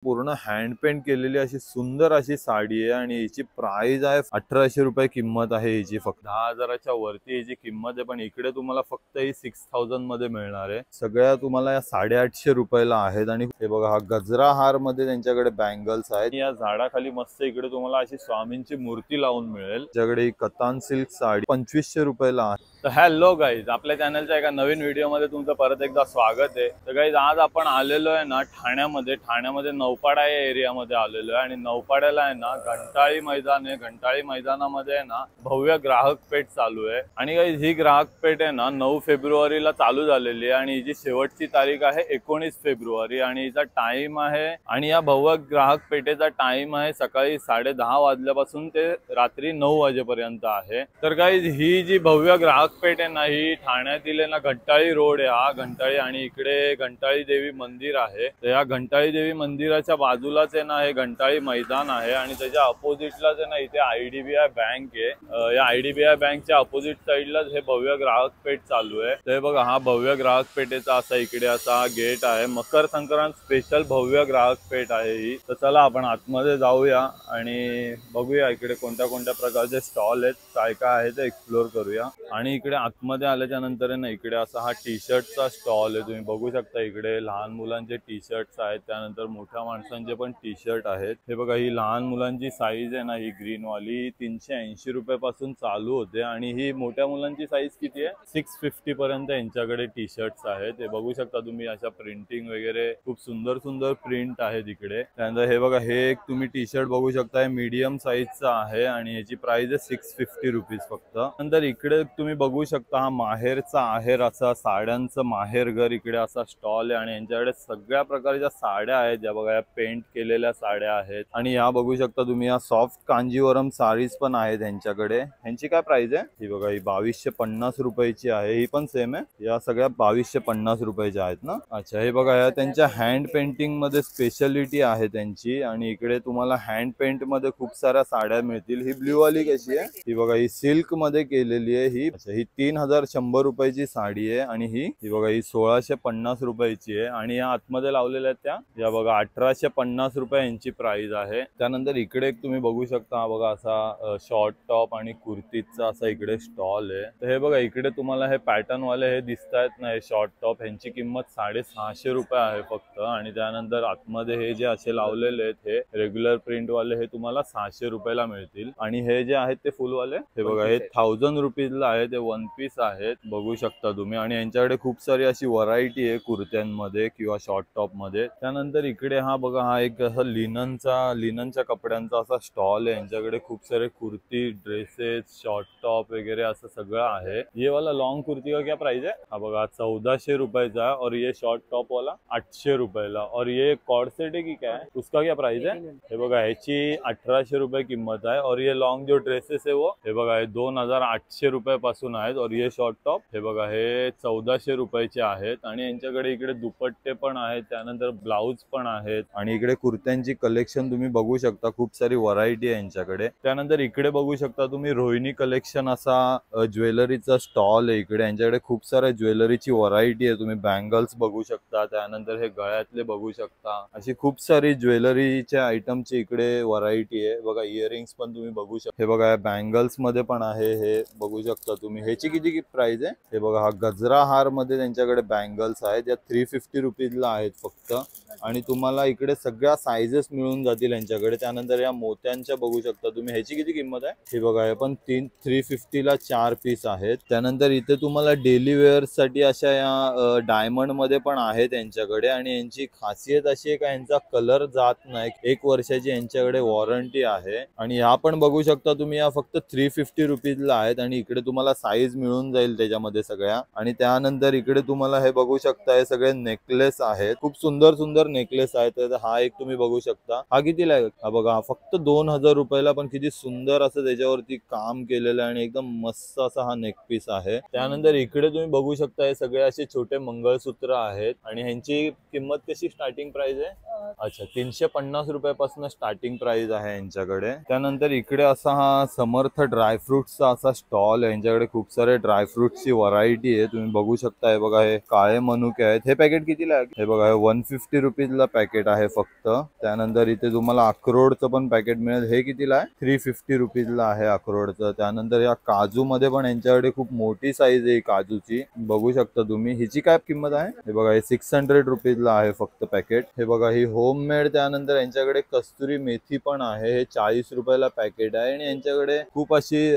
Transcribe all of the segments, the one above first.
पूर्ण hand paint केलेली अशी सुंदर अशी साडी आहे आणि हिची प्राइस आहे 1800 रुपये किंमत आहे हिची. फक्त 10,000च्या वरती हिची किंमत आहे, पण इकडे तुम्हाला फक्त ही 6000 मध्ये मिळणार आहे. सगळ्या तुम्हाला या 850 रुपयाला आहेत. आणि हे बघा हा गजरा हार मध्ये त्यांच्याकडे बँगल्स आहेत. या झाडाखाली मस्त इकडे तुम्हाला अशी स्वामींची मूर्ती लावून मिळेल. त्याच्याकडे ही कतान सिल्क साडी 2500 रुपयाला आहे. तर हॅलो गाईज, आपल्या चॅनलच्या एका नवीन व्हिडिओमध्ये तुमचं परत एकदा स्वागत आहे. तर गाईज आज आपण आलेलो आहे ना ठाण्यामध्ये नौपाडा या एरियामध्ये आलेलो आहे. आणि नौपाड्याला आहे ना घंटाळी मैदान आहे. घंटाळी मैदानामध्ये आहे ना भव्य ग्राहक पेठ चालू आहे. आणि गाईज ही ग्राहक पेठ आहे ना 9 फेब्रुवारीला चालू झालेली आहे आणि हिची शेवटची तारीख आहे 19 फेब्रुवारी. आणि हिचा टाइम आहे, आणि या भव्य ग्राहक पेठेचा टाइम आहे सकाळी 10:30 वाजल्यापासून ते रात्री 9 वाजेपर्यंत आहे. तर गाईज ही जी भव्य ग्राहक पेठ आहे ना ही ठाण्यातील आहे ना घंटाळी रोड आहे हा घंटाळी. आणि इकडे घंटाळी देवी मंदिर आहे. तर या घंटाळी देवी मंदिराच्या बाजूलाच आहे ना हे घंटाळी मैदान आहे. आणि त्याच्या अपोजिटलाच आहे ना इथे IDBI बँक आहे. या IDBI बँकच्या अपोजिट साईडलाच हे भव्य ग्राहक पेठ चालू आहे. तर बघा हा भव्य ग्राहक पेठेचा असा इकडे असा गेट आहे. मकर संक्रांत स्पेशल भव्य ग्राहक पेठ आहे ही. तर चला आपण आतमध्ये जाऊया आणि बघूया इकडे कोणत्या कोणत्या प्रकारचे स्टॉल आहेत, काय काय आहे ते एक्सप्लोर करूया. आणि इकडे आतमध्ये आल्याच्या नंतर आहे ना इकडे असा हा टी शर्टचा स्टॉल आहे. तुम्ही बघू शकता इकडे लहान मुलांचे टी शर्ट्स आहेत, त्यानंतर मोठ्या माणसांचे पण टी शर्ट आहेत. हे बघा ही लहान मुलांची साईज आहे ना ही ग्रीन वाली 380 रुपयापासून चालू होते. आणि ही मोठ्या मुलांची साईज किती आहे 650 पर्यंत यांच्याकडे टी शर्ट्स आहेत. हे बघू शकता तुम्ही अशा प्रिंटिंग वगैरे खूप सुंदर सुंदर प्रिंट आहेत इकडे. त्यानंतर हे बघा हे एक तुम्ही टी शर्ट बघू शकता मीडियम साईजचा आहे आणि याची प्राइस आहे 650 रुपीज फक्त. नंतर इकडे तुम्ही बघू शकता हा माहेरचा आहेर असा साड्यांचं माहेरघर इकडे असा स्टॉल आहे. आणि यांच्याकडे सगळ्या प्रकारच्या साड्या आहेत. ज्या बघा या पेंट केलेल्या साड्या आहेत. आणि या बघू शकता तुम्ही या सॉफ्ट कांजीवरम साडीज पण आहेत यांच्याकडे. यांची काय प्राइस आहे ही बघा ही 2250 रुपयाची आहे. ही पण सेम आहे. या सगळ्या 2250 रुपयाच्या आहेत ना. अच्छा हे बघा या त्यांच्या हँड पेंटिंग मध्ये स्पेशालिटी आहे त्यांची. आणि इकडे तुम्हाला हँड पेंट मध्ये खूप साऱ्या साड्या मिळतील. ही ब्ल्यू वाली कशी आहे ही बघा ही सिल्क मध्ये केलेली आहे ही. अच्छा ही 3100 रुपयाची साडी आहे. आणि ही बघा ही 1650 रुपयाची आहे. आणि या आतमध्ये लावलेल्या त्या या बघा 1850 रुपये यांची प्राइस आहे. त्यानंतर इकडे एक तुम्ही बघू शकता बघा असा शॉर्ट टॉप आणि कुर्तीचा असा इकडे स्टॉल आहे. तर हे बघा इकडे तुम्हाला हे पॅटर्न वाले हे दिसत आहेत ना हे शॉर्ट टॉप, ह्यांची किंमत 650 रुपये आहे फक्त. आणि त्यानंतर आतमध्ये हे जे असे लावलेले आहेत हे रेग्युलर प्रिंट वाले हे तुम्हाला 600 रुपयाला मिळतील. आणि हे जे आहेत ते फुल वाले हे बघा हे 1000 रुपीजला आहे. ते वन पीस आहेत बघू शकता तुम्ही. आणि यांच्याकडे खूप सारी अशी व्हरायटी आहे कुर्त्यांमध्ये किंवा शॉर्ट टॉप मध्ये. त्यानंतर इकडे हा बघा हा एक असा लिननच्या कपड्यांचा असा स्टॉल आहे. यांच्याकडे खूप सारे कुर्ती, ड्रेसेस, शॉर्ट टॉप वगैरह असं सगळं आहे. ये वाला लॉन्ग कुर्ती का क्या प्राइस है हा बघा 1400 रुपयाचा है. और ये शॉर्ट टॉप वाला 800 रुपयाला. और ये कॉर्ड सेट है की क्या है उसका क्या प्राइस है हे बघा ह्याची 1800 रुपये किंमत आहे. और ये लॉन्ग जो ड्रेसेस है वो हे बघा हे 2800 रुपयापासून आहेत. और ये शॉर्ट टॉप हे बघा हे 1400 रुपयाचे आहेत. आणि यांच्याकडे इकडे दुपट्टे पण आहेत, त्यानंतर ब्लाउज पण आहेत. आणि इकडे कुर्त्यांची कलेक्शन तुम्ही बघू शकता, खूप सारी व्हरायटी आहे यांच्याकडे. त्यानंतर इकडे बघू शकता तुम्ही रोहिणी कलेक्शन असा ज्वेलरीचा स्टॉल आहे इकडे. यांच्याकडे खूप साऱ्या ज्वेलरीची व्हरायटी आहे. तुम्ही बँगल्स बघू शकता, त्यानंतर हे गळ्यातले बघू शकता, अशी खूप सारी ज्वेलरीच्या आयटमची इकडे व्हरायटी आहे. बघा इयरिंग्स पण तुम्ही बघू शकता. हे बघा बँगल्स मध्ये पण आहे हे बघू शकता तुम्ही. ह्याची किती प्राइस आहे हे बघा हा गजरा हार मध्ये त्यांच्याकडे बँगल्स आहेत. या 350 रुपीजला आहेत फक्त. आणि तुम्हाला इकडे सगळ्या साइजेस मिळून जातील यांच्याकडे. त्यानंतर या मोत्यांच्या बघू शकता तुम्ही. ह्याची किती किंमत आहे हे बघा हे पण 350 ला 4 पीस आहेत. त्यानंतर इथे तुम्हाला डेली वेअर साठी अशा या डायमंड मध्ये पण आहेत यांच्याकडे. आणि यांची खासियत अशी आहे का यांचा कलर जात नाही. 1 वर्षाची यांच्याकडे वॉरंटी आहे. आणि या पण बघू शकता तुम्ही या फक्त 350 रुपीजला आहेत. आणि इकडे तुम्हाला साईज मिळून जाईल त्याच्यामध्ये सगळ्या. आणि त्यानंतर इकडे तुम्हाला हे बघू शकता हे सगळे नेकलेस आहेत. खूप सुंदर सुंदर नेकलेस आहेत. हा एक तुम्ही बघू शकता. हा कितीला आहे हा बघा हा फक्त 2000 रुपयाला. पण किती सुंदर असं त्याच्यावरती काम केलेलं आहे आणि एकदम मस्त असा हा नेक पीस आहे. त्यानंतर इकडे तुम्ही बघू शकता हे सगळे असे छोटे मंगळसूत्र आहेत. आणि ह्यांची किंमत कशी स्टार्टिंग प्राइस आहे अच्छा 350 रुपयापासून स्टार्टिंग प्राइस आहे यांच्याकडे. त्यानंतर इकडे असा हा समर्थ ड्रायफ्रुट्सचा असा स्टॉल आहे. यांच्याकडे खूप खूप सारे ड्रायफ्रुट्सची व्हरायटी आहे, तुम्ही बघू शकता. हे बघा हे काळे मनुके आहेत. हे पॅकेट कितीला आहे? हे बघा हे 150 रुपीजला पॅकेट आहे फक्त. त्यानंतर इथे तुम्हाला अक्रोडचं पण पॅकेट मिळेल. हे कितीला आहे? 350 रुपीजला आहे अक्रोडचं. त्यानंतर या काजू मध्ये पण यांच्याकडे खूप मोठी साईज आहे काजूची, बघू शकता तुम्ही. हिची काय किंमत आहे? हे बघा हे 600 रुपीजला आहे फक्त पॅकेट. हे बघा ही होममेड. त्यानंतर यांच्याकडे कस्तुरी मेथी पण आहे, हे 40 रुपयाला पॅकेट आहे. आणि यांच्याकडे खूप अशी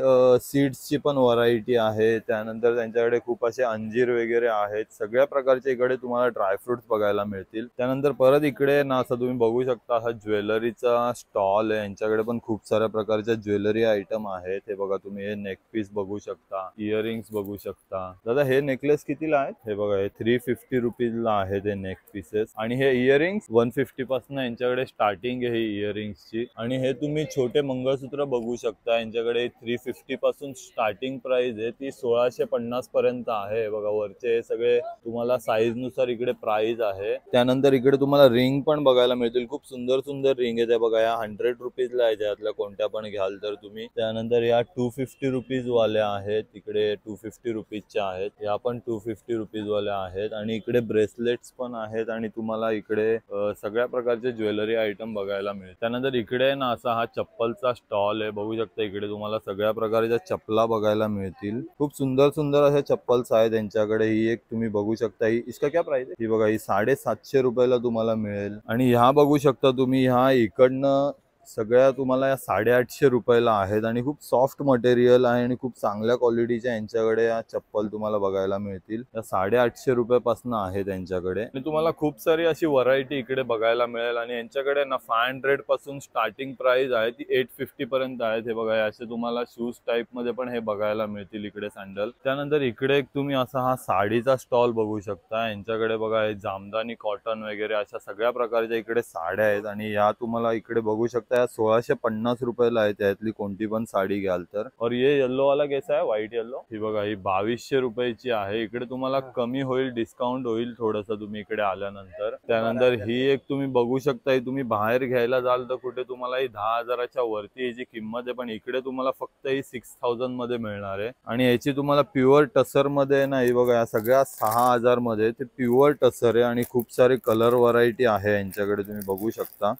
सीड्सची पण व्हरायटी आहे. त्यानंतर त्यांच्याकडे खूप असे अंजीर वगैरे आहेत. सगळ्या प्रकारचे इकडे तुम्हाला ड्रायफ्रुट्स बघायला मिळतील. त्यानंतर परत इकडे ना असं तुम्ही बघू शकता हा ज्वेलरीचा स्टॉल आहे. यांच्याकडे पण खूप साऱ्या प्रकारच्या ज्वेलरी आयटम आहेत. हे बघा तुम्ही हे नेक पीस बघू शकता, इयरिंग्स बघू शकता. दादा हे नेकलेस कितीला आहेत? हे बघा हे 350 रुपीजला आहे ते नेक पीसेस. आणि हे इयरिंग्स 150 पासून यांच्याकडे स्टार्टिंग आहे इयरिंग्सची. आणि हे तुम्ही छोटे मंगळसूत्र बघू शकता, यांच्याकडे 350 पासून स्टार्टिंग प्राइस आहे, ती 1650 पर्यंत आहे. बघा वरचे सगळे तुम्हाला साईज नुसार इकडे प्राइस आहे. त्यानंतर इकडे तुम्हाला रिंग पण बघायला मिळतील. खूप सुंदर सुंदर रिंग आहे. बघा या 100 रुपीजला आहे, त्यातल्या कोणत्या पण घ्याल तर तुम्ही. त्यानंतर या 250 रुपीज वाल्या आहेत, इकडे 250 रुपीजच्या आहेत. या पण 250 रुपीज वाल्या आहेत. आणि इकडे ब्रेसलेट्स पण आहेत. आणि तुम्हाला इकडे सगळ्या प्रकारचे ज्वेलरी आयटम बघायला मिळेल. त्यानंतर इकडे ना असा हा चप्पलचा स्टॉल आहे, बघू शकता. इकडे तुम्हाला सगळ्या प्रकारच्या चप्पला बघायला मिळतील. खूप सुंदर सुंदर अशा चप्पल्स आहेत त्यांच्याकडे. ही एक तुम्ही बघू शकता. ही इसका क्या प्राइस आहे? ही बघा ही 750 रुपयाला तुम्हाला मिळेल. आणि ह्या बघू शकता तुम्ही, ह्या इकडनं सगळ्या तुम्हाला या 850 रुपयाला आहेत. आणि खूप सॉफ्ट मटेरियल आहे आणि खूप चांगल्या क्वालिटीच्या यांच्याकडे या चप्पल तुम्हाला बघायला मिळतील. या 850 रुपयापासून आहे त्यांच्याकडे. आणि तुम्हाला खूप सारी अशी व्हरायटी इकडे बघायला मिळेल. आणि यांच्याकडे ना 500 पासून स्टार्टिंग प्राइस आहे, ती 850 पर्यंत आहेत. हे बघा असे तुम्हाला शूज टाइप मध्ये पण हे बघायला मिळतील इकडे सँडल. त्यानंतर इकडे एक तुम्ही असा हा साडीचा स्टॉल बघू शकता. यांच्याकडे बघा हे जामदानी कॉटन वगैरे अशा सगळ्या प्रकारच्या इकडे साड्या आहेत. आणि या तुम्हाला इकडे बघू शकता 1650 रुपयाला आहे, त्यातली कोणती पण साडी घ्याल तर. और ये येल्लो वाला कैसा आहे? White yellow. ही बघा ही 2200 रुपयाची आहे. इकडे तुम्हाला कमी होईल, डिस्काउंट होईल थोडस तुम्ही इकडे आल्यानंतर. त्यानंतर ही एक तुम्ही बघू शकता, तुम्ही बाहेर घ्यायला जाल तर कुठे तुम्हाला ही 10,000च्या वरती याची किंमत आहे. पण इकडे तुम्हाला फक्त ही 6000 मध्ये मिळणार आहे. आणि याची तुम्हाला प्युअर टसर मध्ये ना, ही बघा या सगळ्या 6000 मध्ये ते प्युअर टसर आहे. आणि खूप सारे कलर व्हरायटी आहे यांच्याकडे, तुम्ही बघू शकता.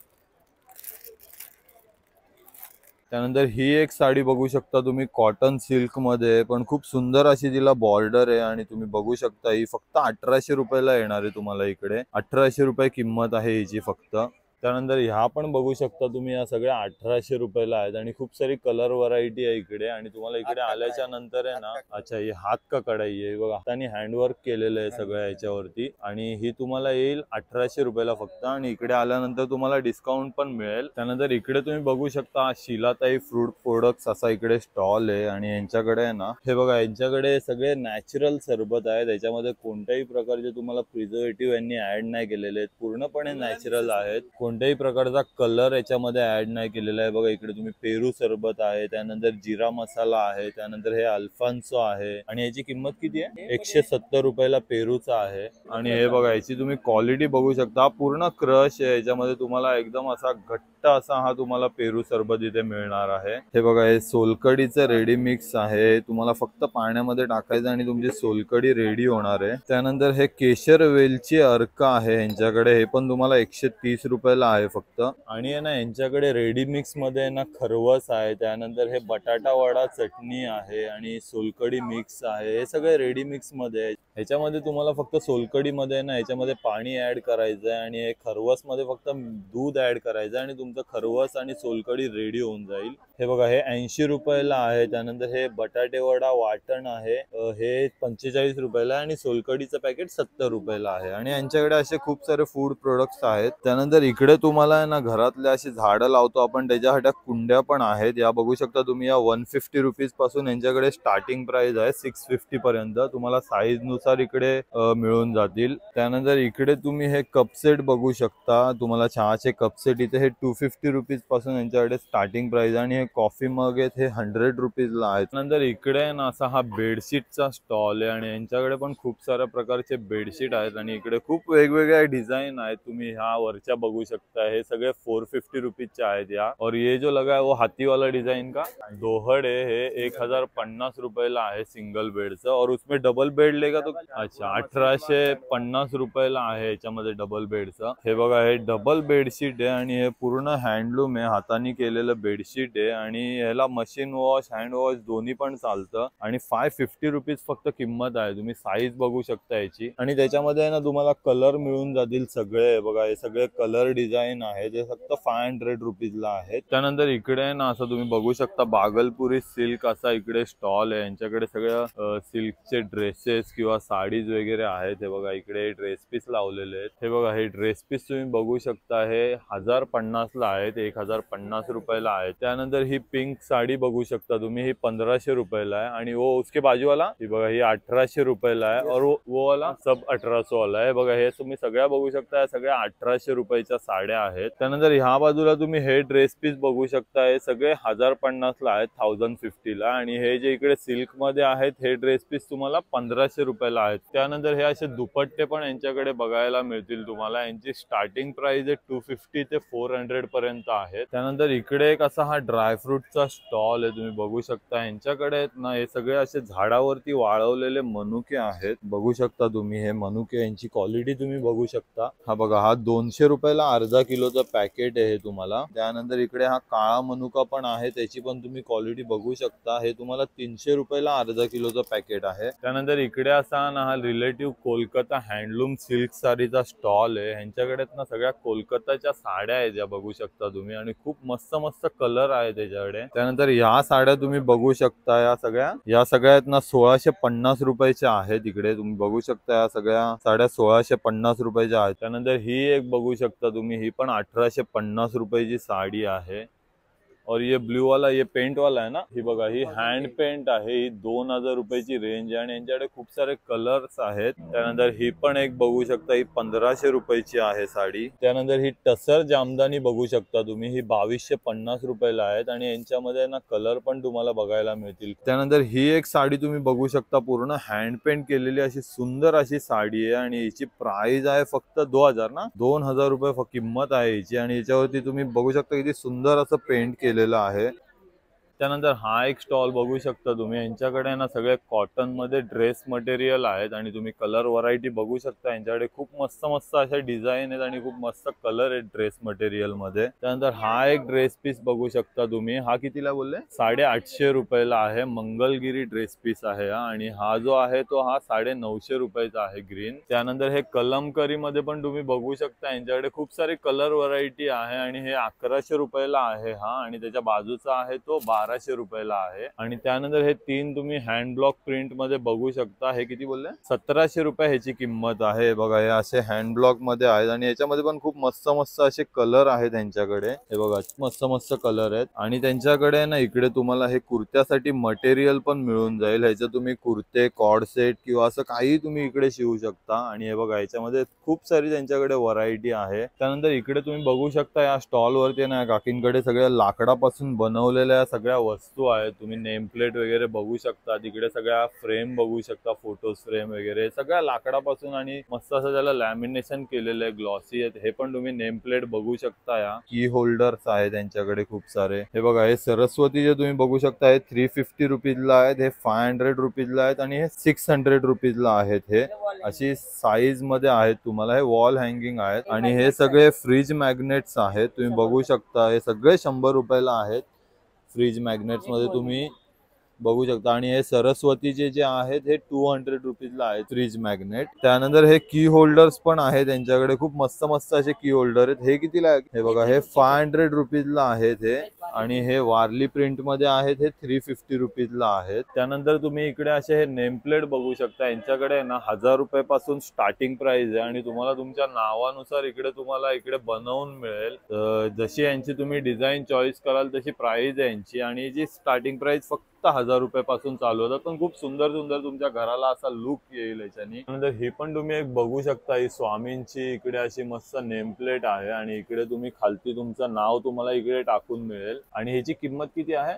त्यानंतर ही एक साडी बघू शकता तुम्ही, कॉटन सिल्क मध्ये, पण खूप सुंदर अशी तिला बॉर्डर आहे. आणि तुम्ही बघू शकता ही फक्त 1800 रुपयाला येणार आहे तुम्हाला इकडे. 1800 रुपये किंमत आहे हिची फक्त. त्यानंतर ह्या पण बघू शकता तुम्ही, या सगळ्या 1800 रुपयाला आहेत. आणि खूप सारी कलर व्हरायटी आहे इकडे. आणि तुम्हाला इकडे आल्याच्या नंतर आहे ना, अच्छा ही हात का कढाई आहे बघा, त्यांनी हँडवर्क केलेलं आहे सगळ्या याच्यावरती. आणि ही तुम्हाला येईल 1800 रुपयाला फक्त. आणि इकडे आल्यानंतर तुम्हाला डिस्काउंट पण मिळेल. त्यानंतर इकडे तुम्ही बघू शकता शिलाताई फ्रूट प्रोडक्ट्स असा इकडे स्टॉल आहे. आणि यांच्याकडे आहे ना, हे बघा यांच्याकडे सगळे नॅचरल सरबत आहे. त्याच्यामध्ये कोणत्याही प्रकारचे तुम्हाला प्रिझर्वेटिव्ह यांनी ऍड नाही केलेले आहेत, पूर्णपणे नॅचरल आहेत. कोणत्याही प्रकारचा कलर याच्यामध्ये ऍड नाही केलेला आहे. बघा इकडे तुम्ही पेरू सरबत आहे, त्यानंतर जिरा मसाला आहे, त्यानंतर हे अल्फान्सो आहे. आणि याची किंमत किती आहे? 170 रुपयाला पेरूचा आहे. आणि हे बघा याची तुम्ही क्वालिटी बघू शकता, पूर्ण क्रश आहे. याच्यामध्ये तुम्हाला एकदम असा घट्ट असा हा तुम्हाला पेरू सरबत इथे मिळणार आहे. हे बघा हे सोलकडीचं रेडी मिक्स आहे. तुम्हाला फक्त पाण्यामध्ये टाकायचं आणि तुमची सोलकडी रेडी होणार आहे. त्यानंतर हे केशर वेलची अर्क आहे यांच्याकडे, हे पण तुम्हाला 130 रुपयाला आहे फक्त. आणि ना यांच्याकडे रेडी मिक्स मध्ये ना खरवस आहे, त्यानंतर हे बटाटा वडा चटणी आहे, आणि सोलकडी मिक्स आहे. हे सगळे रेडी मिक्स मध्ये आहे. ह्याच्यामध्ये तुम्हाला फक्त सोलकडी मध्ये ना ह्याच्यामध्ये पाणी ऍड करायचं आहे, आणि हे खरवस मध्ये फक्त दूध ऍड करायचं आणि तुमचं खरवस आणि सोलकडी रेडी होऊन जाईल. हे बघा हे 80 रुपयाला आहे. त्यानंतर हे बटाटे वडा वाटण आहे, हे 45 रुपयाला आहे. आणि सोलकडीचं पॅकेट 70 रुपयाला आहे. आणि यांच्याकडे असे खूप सारे फूड प्रोडक्ट्स आहेत. त्यानंतर इकडे तुम्हाला ना घरातले अशी झाडं लावतो आपण त्याच्यासाठी कुंड्या पण आहेत. या बघू शकता तुम्ही, या 150 रुपीज पासून यांच्याकडे स्टार्टिंग प्राइस आहे 650 पर्यंत. तुम्हाला साईज नुसार नावानुसार इकडे मिळून जातील। त्यानंतर इकडे तुम्ही हे कप सेट बघू शकता, तुम्हाला चहाचे कप सेट इथे हे 250 रुपीज पासून यांच्याकडे स्टार्टिंग प्राइस आणि हे कॉफी मग आहेत हे 100 रुपीजला आहेत। त्यानंतर इकडे ना असा हा बेडशीटचा स्टॉल आहे आणि यांच्याकडे पण खूप साऱ्या प्रकारचे बेडशीट आहेत आणि इकडे खूप वेगवेगळ्या डिझाइन आहेत। तुम्ही ह्या वरच्या बघू शकता, हे सगळे 450 रुपीजचे आहेत या। और ये जो लगा है वो हाथी वाला डिजाइन का दोहड़ है, हे 1050 रुपयाला आहे सिंगल बेडचं। और उसमें डबल बेड लेगा तो अच्छा 1850 रुपयाला आहे याच्यामध्ये डबल बेडचं। हे बघा हे डबल बेडशीट आहे आणि हे पूर्ण हँडलूम आहे, हाताने केलेलं बेडशीट आहे आणि ह्याला मशीन वॉश हँड वॉश दोन्ही पण चालतं आणि 550 रुपीज फक्त किंमत आहे। तुम्ही साईज बघू शकता याची आणि त्याच्यामध्ये ना तुम्हाला कलर मिळून जातील सगळे। बघा हे सगळे कलर डिझाइन आहे जे फक्त 500 रुपीजला आहेत। त्यानंतर इकडे ना असं तुम्ही बघू शकता बागलपुरी सिल्क असा इकडे स्टॉल आहे, यांच्याकडे सगळं सिल्कचे ड्रेसेस किंवा साडीज वगैरे आहेत। हे बघा इकडे ड्रेस पीस लावलेले आहेत। हे बघा हे ड्रेस पीस तुम्ही बघू शकता, हे 1050 ला आहेत, 1050 रुपयाला आहे। त्यानंतर ही पिंक साडी बघू शकता तुम्ही, ही 1500 रुपयाला आहे आणि वो उसके बाजू वाला ही बघा ही 1800 रुपयाला आहे और वो वाला सब 1800 वाला आहे। बघा हे तुम्ही सगळ्या बघू शकता, सगळ्या 1800 रुपयाच्या साड्या आहेत। त्यानंतर ह्या बाजूला तुम्ही हे ड्रेस पीस बघू शकता, हे सगळे 1050 ला आहेत, 1050 ला आणि हे जे इकडे सिल्क मध्ये आहेत हे ड्रेस पीस तुम्हाला 1500 रुपयाला आहेत। त्यानंतर हे असे दुपट्टे पण यांच्याकडे बघायला मिळतील तुम्हाला, यांची स्टार्टिंग प्राइस आहे 250 ते 400 पर्यंत आहे। त्यानंतर इकडे एक असा हा ड्रायफ्रूटचा स्टॉल आहे, तुम्ही बघू शकता यांच्याकडे आहेत ना हे सगळे असे झाडावरती वाळवलेले मनुके आहेत। बघू शकता तुम्ही हे मनुके, यांची क्वालिटी तुम्ही बघू शकता। हा बघा हा 200 रुपयाला अर्धा किलोचं पॅकेट आहे तुम्हाला। त्यानंतर इकडे हा काळा मनुका पण आहे, त्याची पण तुम्ही क्वालिटी बघू शकता, हे तुम्हाला 300 रुपयाला अर्धा किलोचं पॅकेट आहे। त्यानंतर इकडे असा ना हा रिलेटिव्ह कोलकाता हँडलूम सिल्क साडीचा स्टॉल आहे, ह्यांच्याकडे ना सगळ्या कोलकाताच्या साड्या आहेत ज्या बघू शकता तुम्ही आणि खूप मस्त मस्त कलर आहे त्याच्याकडे। त्यानंतर ह्या साड्या तुम्ही बघू शकता, या सगळ्या ना 1650 रुपयाच्या आहेत। इकडे तुम्ही बघू शकता या सगळ्या साड्या 1650 रुपयाच्या आहेत। त्यानंतर ही एक बघू शकता तुम्ही, ही पण 1850 रुपयाची साडी आहे। और ये ब्लू वाला ये पेंट वाला है ना, ही बघा ही हँड पेंट आहे, ही 2000 रुपयाची रेंज आहे आणि यांच्याकडे खूप सारे कलर्स आहेत। त्यानंतर ही पण एक बघू शकता, ही 1500 रुपयाची आहे साडी। त्यानंतर ही टसर जामदानी बघू शकता तुम्ही, ही 2250 रुपयाला आहेत आणि यांच्यामध्ये ना कलर पण तुम्हाला बघायला मिळतील। त्यानंतर ही एक साडी तुम्ही बघू शकता, पूर्ण हँड पेंट केलेली अशी सुंदर अशी साडी आहे आणि हिची प्राइस आहे फक्त 2000 रुपये किंमत आहे हिची आणि याच्यावरती तुम्ही बघू शकता किती सुंदर असं पेंट केलेलं आहे। त्यानंतर हा एक स्टॉल बघू शकता तुम्ही, यांच्याकडे ना सगळे कॉटन मध्ये ड्रेस मटेरियल आहेत आणि तुम्ही कलर व्हरायटी बघू शकता, यांच्याकडे खूप मस्त मस्त अशा डिझाईन आहेत आणि खूप मस्त कलर आहेत ड्रेस मटेरियल मध्ये। त्यानंतर हा एक ड्रेस पीस बघू शकता तुम्ही, हा कितीला बोलले 850 रुपयाला आहे, मंगलगिरी ड्रेस पीस आहे आणि हा जो आहे तो हा 950 रुपयाचा आहे ग्रीन। त्यानंतर हे कलमकरी मध्ये पण तुम्ही बघू शकता, यांच्याकडे खूप सारे कलर व्हरायटी आहे आणि हे 1100 रुपयाला आहे हा आणि त्याच्या बाजूचा आहे तो 1200 रुपयाला आहे। आणि त्यानंतर हे तीन तुम्ही हँड ब्लॉक प्रिंट मध्ये बघू शकता, हे किती बोलले 1700 रुपये ह्याची किंमत आहे। बघा हे असे हँड ब्लॉक मध्ये आहेत आणि याच्यामध्ये पण खूप मस्त मस्त असे कलर आहेत त्यांच्याकडे, हे बघा मस्त मस्त कलर आहेत। आणि त्यांच्याकडे ना इकडे तुम्हाला हे कुर्त्यासाठी मटेरियल पण मिळून जाईल, ह्याचे तुम्ही कुर्ते कॉर्ड सेट किंवा असं काही तुम्ही इकडे शिवू शकता आणि हे बघा याच्यामध्ये खूप सारी त्यांच्याकडे व्हरायटी आहे। त्यानंतर इकडे तुम्ही बघू शकता या स्टॉल वरती ना काकींकडे सगळ्या लाकडापासून बनवलेल्या सगळ्या वस्तू आहेत। तुम्ही नेम प्लेट वगैरे बघू शकता, तिकडे सगळ्या फ्रेम बघू शकता, फोटोज फ्रेम वगैरे सगळ्या लाकडापासून आणि मस्त असं त्याला लॅमिनेशन केलेलं आहे, ग्लॉसी आहेत। हे पण तुम्ही नेम प्लेट बघू शकता, या की होल्डर्स आहेत त्यांच्याकडे खूप सारे। हे बघा हे सरस्वती जे तुम्ही बघू शकता हे 350 रुपीजला आहेत, हे 500 रुपीजला आहेत आणि हे 600 रुपीजला आहेत। हे अशी साईज मध्ये आहेत, तुम्हाला हे वॉल हँगिंग आहेत आणि हे सगळे फ्रीज मॅग्नेट्स आहेत, तुम्ही बघू शकता हे सगळे 100 रुपयाला आहेत। फ्रीज मॅग्नेट्स मध्ये तुम्ही बघू शकता आणि हे सरस्वतीचे जे आहेत हे 200 रुपीजला आहेत फ्रीज मॅग्नेट। त्यानंतर हे की होल्डर्स पण आहेत त्यांच्याकडे, खूप मस्त मस्त असे की होल्डर आहेत। हे कितीला आहे हे बघा, हे 500 रुपीजला आहेत हे आणि हे वारली प्रिंट मध्ये आहेत, हे 350 रुपीजला आहेत। त्यानंतर तुम्ही इकडे असे हे नेम प्लेट बघू शकता, यांच्याकडे ना 1000 रुपयापासून स्टार्टिंग प्राइस आहे आणि तुम्हाला तुमच्या नावानुसार इकडे तुम्हाला इकडे बनवून मिळेल। जशी यांची तुम्ही डिझाईन चॉईस कराल तशी प्राइस आहे यांची आणि जी स्टार्टिंग प्राइस फक्त फक्त 1000 रुपयापासून चालू होतात, पण खूप सुंदर सुंदर तुमच्या घराला असा लुक येईल याच्यानी. नंतर ही पण तुम्ही एक बघू शकता, ही स्वामींची इकडे अशी मस्त नेम प्लेट आहे आणि इकडे तुम्ही खालती तुमचं नाव तुम्हाला इकडे टाकून मिळेल. आणि ह्याची किंमत किती आहे?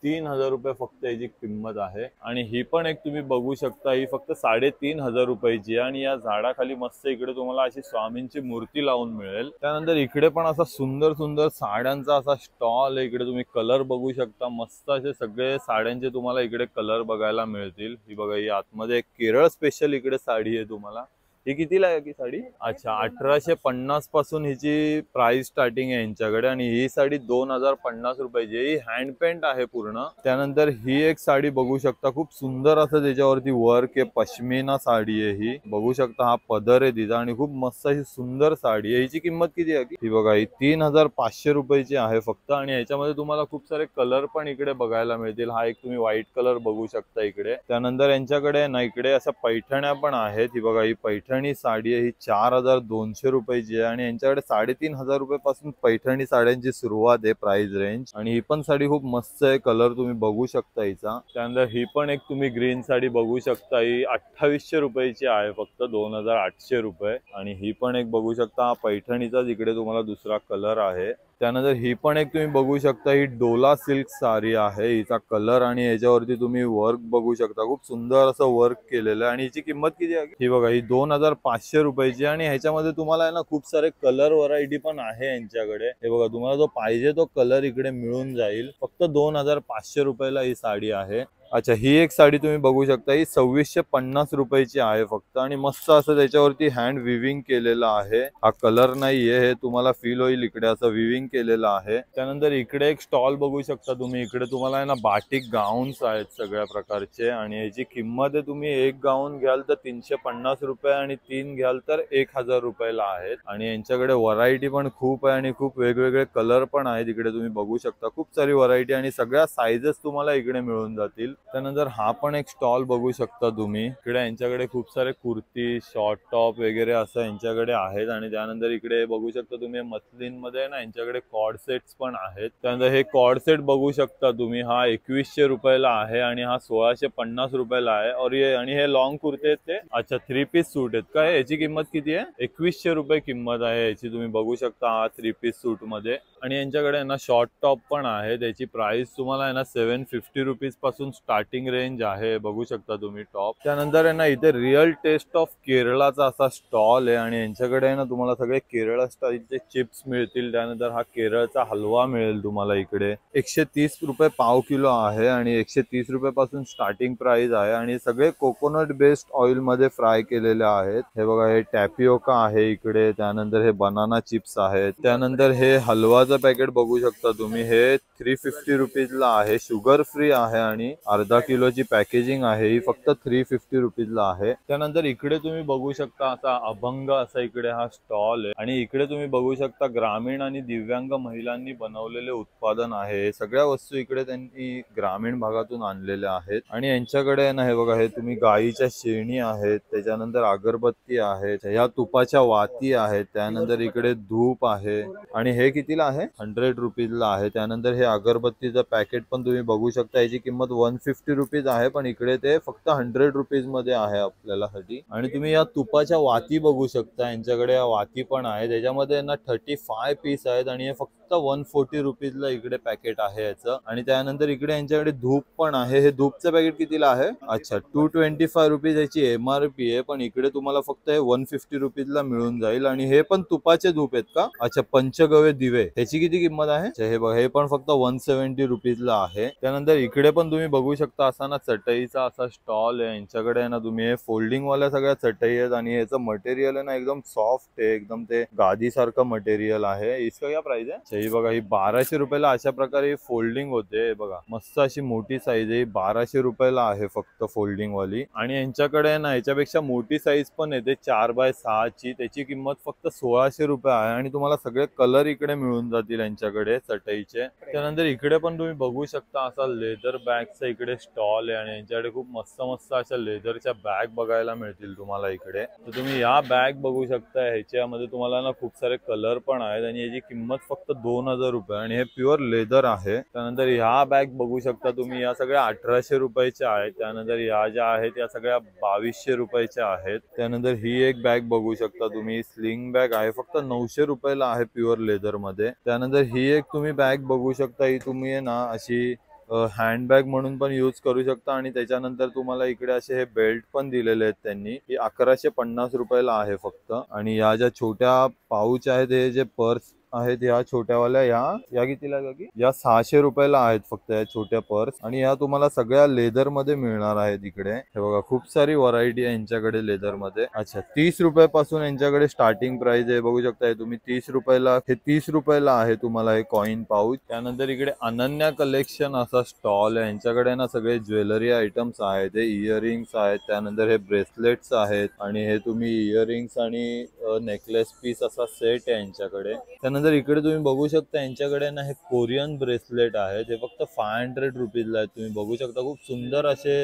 3000 रुपये फक्त याची किंमत आहे. आणि ही पण एक तुम्ही बघू शकता, ही फक्त 3500 रुपयाची आहे. आणि या झाडाखाली मस्त इकडे तुम्हाला अशी स्वामींची मूर्ती लावून मिळेल. त्यानंतर इकडे पण असा सुंदर सुंदर साड्यांचा असा स्टॉल आहे. इकडे तुम्ही कलर बघू शकता, मस्त असे सगळे साड्यांचे तुम्हाला इकडे कलर बघायला मिळतील. ही बघा, ही आतमध्ये एक केरळ स्पेशल इकडे साडी आहे तुम्हाला. ही कितीला आहे की साडी? अच्छा, 1850 पासून हिची प्राइस स्टार्टिंग आहे यांच्याकडे. आणि ही साडी 2050 रुपयाची. ही हँड पेंट आहे पूर्ण. त्यानंतर ही एक साडी बघू शकता, खूप सुंदर असं त्याच्यावरती वर्क आहे, पश्मिना साडी आहे ही. बघू शकता हा पदर आहे तिचा आणि खूप मस्त अशी सुंदर साडी आहे. हिची किंमत किती आहे? ही बघा, ही 3500 रुपयाची आहे फक्त. आणि ह्याच्यामध्ये तुम्हाला खूप सारे कलर पण इकडे बघायला मिळतील. हा एक तुम्ही व्हाईट कलर बघू शकता इकडे. त्यानंतर यांच्याकडे ना इकडे अशा पैठण्या पण आहेत. ही बघा, ही पैठणी साडी आहे, ही 4200 रुपयाची आहे. आणि यांच्याकडे 3500 रुपयापासून पैठणी साड्यांची सुरुवात आहे प्राइस रेंज. आणि ही पण साडी खूप मस्त आहे, कलर तुम्ही बघू शकता हिचा. त्यानंतर ही पण एक तुम्ही ग्रीन साडी बघू शकता, ही 2800 रुपयाची आहे फक्त, 2800 रुपये. आणि ही पण एक बघू शकता, हा पैठणीचाच इकडे तुम्हाला दुसरा कलर आहे. त्यानंतर ही पण एक तुम्ही बघू शकता, ही डोला सिल्क साडी आहे, हिचा कलर आणि याच्यावरती तुम्ही वर्क बघू शकता, खूप सुंदर असं वर्क केलेलं आहे. आणि हिची किंमत किती आहे? ही बघा, ही 2500 रुपयाची. आणि ह्याच्यामध्ये तुम्हाला आहे ना खूप सारे कलर व्हरायटी पण आहे यांच्याकडे. हे बघा, तुम्हाला जो पाहिजे तो कलर इकडे मिळून जाईल. फक्त 2500 रुपयाला ही साडी आहे. अच्छा, ही एक साडी तुम्ही बघू शकता, ही 2650 रुपयाची आहे फक्त. आणि मस्त असं त्याच्यावरती हँड विविंग केलेलं आहे. हा कलर नाहीये, हे तुम्हाला फील होईल इकडे असं विविंग केलेलं आहे. त्यानंतर इकडे एक स्टॉल बघू शकता तुम्ही. इकडे तुम्हाला आहे ना बाटिक गाऊन्स आहेत सगळ्या प्रकारचे. आणि याची किंमत आहे, तुम्ही एक गाऊन घ्याल तर 350 रुपये आणि 3 घ्याल तर 1000 रुपयाला आहेत. आणि यांच्याकडे व्हरायटी पण खूप आहे आणि खूप वेगवेगळे कलर पण आहेत. इकडे तुम्ही बघू शकता खूप सारी व्हरायटी आणि सगळ्या साइजेस तुम्हाला इकडे मिळून जातील. त्यानंतर हा पण एक स्टॉल बघू शकता तुम्ही. इकडे यांच्याकडे खूप सारे कुर्ती, शॉर्ट टॉप वगैरे असं यांच्याकडे आहेत. आणि त्यानंतर इकडे बघू शकता तुम्ही मस्लिन मध्ये ना यांच्याकडे कॉर्ड सेट्स पण आहेत. त्यानंतर हे कॉर्ड सेट बघू शकता तुम्ही, हा 2100 रुपयाला आहे आणि हा 1650 रुपयाला आहे. आणि हे लॉंग कुर्ते आहेत ते, अच्छा 3 पीस सूट आहेत का? याची किंमत किती आहे? 2100 रुपये किंमत आहे याची. तुम्ही बघू शकता हा 3 पीस सूट मध्ये. आणि यांच्याकडे ना शॉर्ट टॉप पण आहे, त्याची प्राइस तुम्हाला आहे ना 750 रुपीज पासून स्टार्टिंग रेंज आहे. बघू शकता तुम्ही टॉप. त्यानंतर आहे ना इथे रिअल टेस्ट ऑफ केरळाचा असा स्टॉल आहे. आणि यांच्याकडे आहे ना तुम्हाला सगळे केरळ स्टाईलचे चिप्स मिळतील. त्यानंतर हा केरळचा हलवा मिळेल तुम्हाला इकडे. 130 रुपये पाव किलो आहे आणि 130 रुपयापासून स्टार्टिंग प्राइस आहे. आणि सगळे कोकोनट बेस्ड ऑइल मध्ये फ्राय केलेले आहेत. हे बघा, हे टॅपिओका आहे इकडे. त्यानंतर हे बनाना चिप्स आहेत. त्यानंतर हे हलवाचं पॅकेट बघू शकता तुम्ही, हे 350 रुपीजला आहे, शुगर फ्री आहे आणि अर्धा किलोची पॅकेजिंग आहे. ही फक्त 350 रुपीजला आहे. त्यानंतर इकडे तुम्ही बघू शकता असा अभंग असा इकडे हा स्टॉल आहे. आणि इकडे तुम्ही बघू शकता ग्रामीण आणि दिव्यांग महिलांनी बनवलेले उत्पादन आहे. सगळ्या वस्तू इकडे त्यांनी ग्रामीण भागातून आणलेल्या आहेत. आणि यांच्याकडे ना हे बघा, हे तुम्ही गाईच्या शेणी आहेत, त्याच्यानंतर अगरबत्ती आहेत, ह्या तुपाच्या वाती आहेत. त्यानंतर इकडे धूप आहे. आणि हे कितीला आहे? 100 रुपीजला आहे. त्यानंतर हे अगरबत्तीचं पॅकेट पण तुम्ही बघू शकता, याची किंमत 150 रुपीज आहे, पण इकडे ते फक्त 100 रुपीज मध्ये आहे आपल्याला साठी. आणि तुम्ही या तुपाच्या वाती बघू शकता, यांच्याकडे या वाती पण आहे. त्याच्यामध्ये ना 35 पीस आहेत आणि हे फक्त 140 रुपीजला इकडे पॅकेट आहे याचं. आणि त्यानंतर इकडे यांच्याकडे धूप पण आहे. हे धूपचं पॅकेट कितीला आहे? अच्छा, 225 रुपीज याची MRP आहे, पण इकडे तुम्हाला फक्त हे 150 रुपीजला मिळून जाईल. आणि हे पण तुपाचे धूप आहेत का? अच्छा, पंचगव्य दिवे, ह्याची किती किंमत आहे? हे बघा, हे पण फक्त 170 रुपीजला आहे. त्यानंतर इकडे पण तुम्ही बघू शकता असा ना चटईचा असा स्टॉल आहे. यांच्याकडे आहे ना तुम्ही हे फोल्डिंग वाल्या सगळ्या चटई आहेत. आणि याचं मटेरियल आहे ना एकदम सॉफ्ट आहे, एकदम ते गादी सारखं मटेरियल आहे. इसका क्या प्राइस आहे? ही बघा, ही 1200 रुपयाला अशा प्रकारे फोल्डिंग होते. बघा, मस्त अशी मोठी साईज आहे. 1200 रुपयाला आहे फक्त फोल्डिंग वाली. आणि यांच्याकडे ना याच्यापेक्षा मोठी साईज पण येते 4x6 ची, त्याची किंमत फक्त 1600 रुपये आहे. आणि तुम्हाला सगळे कलर इकडे मिळून जातील. जातील यांच्याकडे चटईचे। त्यानंतर इकडे पण तुम्ही बघू शकता असा लेदर बॅगचा इकडे स्टॉल आहे आणि यांच्याकडे खूप मस्त मस्त अशा लेदरच्या बॅग बघायला मिळतील तुम्हाला इकडे। तर तुम्ही या बॅग बघू शकता, ह्याच्यामध्ये तुम्हाला ना खूप सारे कलर पण आहेत आणि याची किंमत फक्त 2000 रुपये आणि हे प्युअर लेदर आहे। त्यानंतर ह्या बॅग बघू शकता तुम्ही, या सगळ्या 1800 रुपयाच्या आहेत। त्यानंतर या ज्या आहेत या सगळ्या 2200 रुपयाच्या आहेत। त्यानंतर ही एक बॅग बघू शकता तुम्ही, स्लिंग बॅग आहे, फक्त 900 रुपयाला आहे प्युअर लेदर मध्ये। त्यानंतर ही एक तुम्ही बॅग बघू शकता, ही तुम्ही ना अशी हँडबॅग म्हणून पण यूज करू शकता आणि त्याच्यानंतर तुम्हाला इकडे असे हे बेल्ट पण दिलेले आहेत त्यांनी, ही 1150 रुपयाला आहे फक्त। आणि या ज्या छोट्या पाऊच आहेत, हे जे पर्स आहेत या छोट्यावाल्या, या कितीला की या 600 रुपयाला आहेत फक्त या छोट्या पर्स। आणि या तुम्हाला सगळ्या लेदर मध्ये मिळणार आहेत इकडे। हे बघा खूप सारी व्हरायटी आहे यांच्याकडे लेदर मध्ये। अच्छा 30 रुपयापासून यांच्याकडे स्टार्टिंग प्राइस आहे, बघू शकता। हे तुम्ही 30 रुपयाला, हे 30 रुपयाला आहे तुम्हाला हे कॉइन पाऊच। त्यानंतर इकडे अनन्या कलेक्शन असा स्टॉल आहे, यांच्याकडे ना सगळे ज्वेलरी आयटम्स आहेत, हे इयरिंग्स आहेत, त्यानंतर हे ब्रेसलेट्स आहेत आणि हे तुम्ही इयरिंग्स आणि नेकलेस पीस असा सेट आहे यांच्याकडे। त्यानंतर इकडे तुम्ही बघू शकता यांच्याकडे ना हे कोरियन ब्रेसलेट आहेत, हे फक्त 500 रुपीजला आहेत। तुम्ही बघू शकता खूप सुंदर असे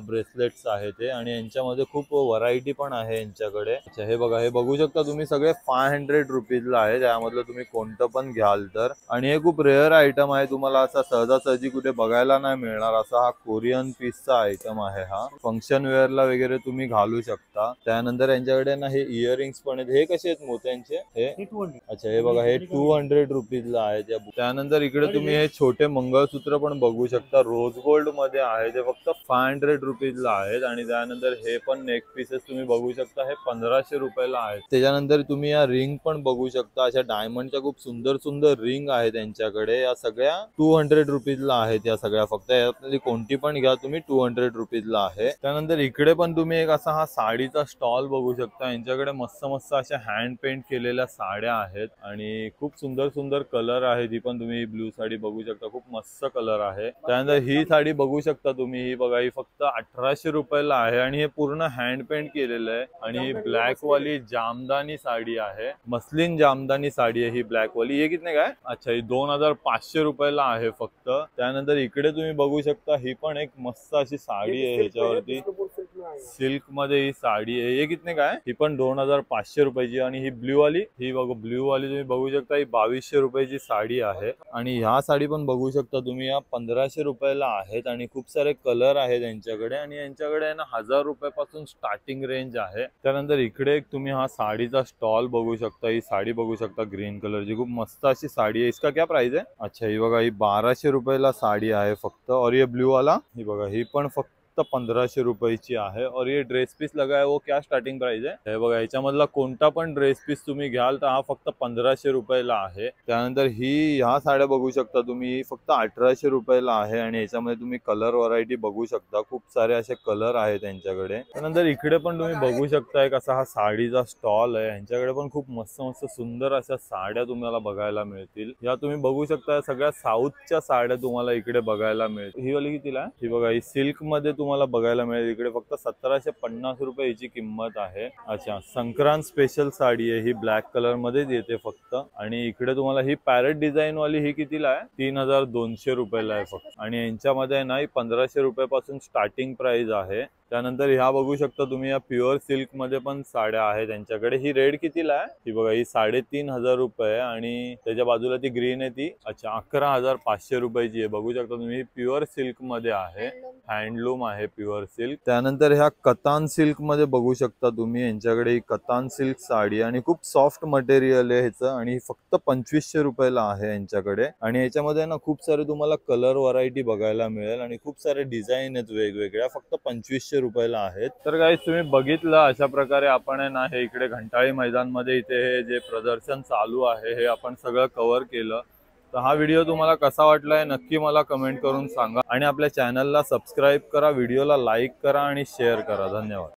ब्रेसलेट्स आहेत ते आणि यांच्यामध्ये खूप व्हरायटी पण आहे यांच्याकडे। अच्छा हे बघा, हे बघू शकता तुम्ही सगळे 500 रुपीजला आहे, त्यामधलं तुम्ही कोणतं पण घ्याल तर। आणि हे खूप रेअर आयटम आहे, तुम्हाला असा सहजासहजी कुठे बघायला नाही मिळणार असा हा कोरियन पीसचा आयटम आहे। हा फंक्शन वेअरला वगैरे तुम्ही घालू शकता। त्यानंतर यांच्याकडे ना हे इयरिंग्स पण आहेत, हे कसे आहेत मोत्यांचे हे? अच्छा हे बघा, हे 200 रुपीजला आहे। त्यानंतर इकडे तुम्ही हे छोटे मंगळसूत्र पण बघू शकता, रोज गोल्ड मध्ये आहे, ते फक्त 500 रुपीजला आहेत। आणि त्यानंतर हे पण नेक पीसेस तुम्ही बघू शकता, हे 1500 रुपयाला आहेत। त्याच्यानंतर तुम्ही या रिंग पण बघू शकता, अशा डायमंडच्या खूप सुंदर सुंदर रिंग आहेत त्यांच्याकडे। या सगळ्या 200 रुपीजला आहेत या सगळ्या, फक्त यातली कोणती पण घ्या तुम्ही 200 रुपीजला आहे। त्यानंतर इकडे पण तुम्ही एक असा हा साडीचा स्टॉल बघू शकता, यांच्याकडे मस्त मस्त अशा हँड पेंट केलेल्या साड्या आहेत आणि खूप सुंदर सुंदर कलर आहे। ही पण तुम्ही ब्लू साडी बघू शकता, खूप मस्त कलर आहे। त्यानंतर ही साडी बघू शकता तुम्ही, ही बघा, ही फक्त 1800 रुपयाला आहे आणि हे पूर्ण हँड पेंट केलेलं आहे। आणि ब्लॅक वाली जामदानी साडी आहे, मस्लिन जामदानी साडी आहे ही ब्लॅक वाली। हे कितने काय? अच्छा ही 2500 रुपयाला आहे फक्त। त्यानंतर इकडे तुम्ही बघू शकता, ही पण एक मस्त अशी साडी आहे, ह्याच्यावरती सिल्क मध्ये ही साडी आहे। हे कितने काय? ही पण 2500 रुपयाची। आणि ही ब्ल्यू वाली, ही बघा ब्ल्यू वाली तुम्ही बघू शकता, ही 2200 रुपयाची साडी आहे। आणि ह्या साडी पण बघू शकता तुम्ही, या 1500 रुपयाला आहेत आणि खूप सारे कलर आहेत यांच्याकडे। आणि यांच्याकडे ना 1000 रुपयापासून स्टार्टिंग रेंज आहे। त्यानंतर इकडे एक तुम्ही हा साडीचा स्टॉल बघू शकता, ही साडी बघू शकता ग्रीन कलरची, खूप मस्त अशी साडी आहे। इसका क्या प्राइस है? अच्छा ही बघा, ही 1200 रुपयाला साडी आहे फक्त। और ये ब्लू वाला, ही बघा, ही पण फक्त 1500 रुपयाची आहे। और ये ड्रेस पीस लगा है वो क्या स्टार्टिंग प्राइस है? हे बघा, याच्यामधला कोणता पण ड्रेस पीस तुम्ही घ्याल तर हा फक्त 1500 रुपयाला आहे। त्यानंतर ही ह्या साड्या बघू शकता तुम्ही, फक्त 1800 रुपयाला आहे आणि याच्यामध्ये तुम्ही कलर व्हरायटी बघू शकता, खूप सारे असे कलर आहेत त्यांच्याकडे। त्यानंतर इकडे पण तुम्ही बघू शकता एक असा हा साडीचा स्टॉल आहे, यांच्याकडे पण खूप मस्त मस्त सुंदर अशा साड्या तुम्हाला बघायला मिळतील। या तुम्ही बघू शकता सगळ्या साऊथच्या साड्या तुम्हाला इकडे बघायला मिळतील। ही वाली कितीला? ही बघा, ही सिल्क मध्ये तुम्हाला बघायला मिळेल, इकडे फक्त 1750 रुपये हिची किंमत आहे। अच्छा संक्रांत स्पेशल साडी आहे, ही ब्लॅक कलर मध्येच येते फक्त। आणि इकडे तुम्हाला ही पॅरेट डिझाईन वाली, ही कितीला आहे? 3200 रुपयाला आहे फक्त। आणि यांच्यामध्ये ना 1500 रुपयापासून स्टार्टिंग प्राइस आहे। त्यानंतर ह्या बघू शकता तुम्ही, या प्युअर सिल्क मध्ये पण साड्या आहेत त्यांच्याकडे। ही रेड कितीला आहे? ही बघा, ही 3500 रुपये आणि त्याच्या बाजूला ती ग्रीन आहे ती अच्छा 11500 रुपयाची आहे। बघू शकता तुम्ही, प्युअर सिल्क मध्ये आहे, हँडलूम आहे प्युअर सिल्क। त्यानंतर ह्या कतान सिल्क मध्ये बघू शकता तुम्ही, यांच्याकडे ही कतान सिल्क साडी आणि खूप सॉफ्ट मटेरियल आहे ह्याचं आणि फक्त 2500 रुपयाला आहे यांच्याकडे। आणि याच्यामध्ये ना खूप सारे तुम्हाला कलर व्हरायटी बघायला मिळेल आणि खूप सारे डिझाईन आहेत वेगवेगळ्या, फक्त 2500 रुपयाला आहेत। तर गाईस तुम्ही बघितलं अशा प्रकारे आपण ना हे इकडे घंटाळी मैदान मध्ये इथे हे जे प्रदर्शन चालू आहे हे आपण सगळं कव्हर केलं। तर हा व्हिडिओ तुम्हाला कसा वाटलाय नक्की मला कमेंट करून सांगा आणि आपल्या चॅनलला सबस्क्राईब करा, व्हिडिओला लाईक करा आणि शेअर करा। धन्यवाद।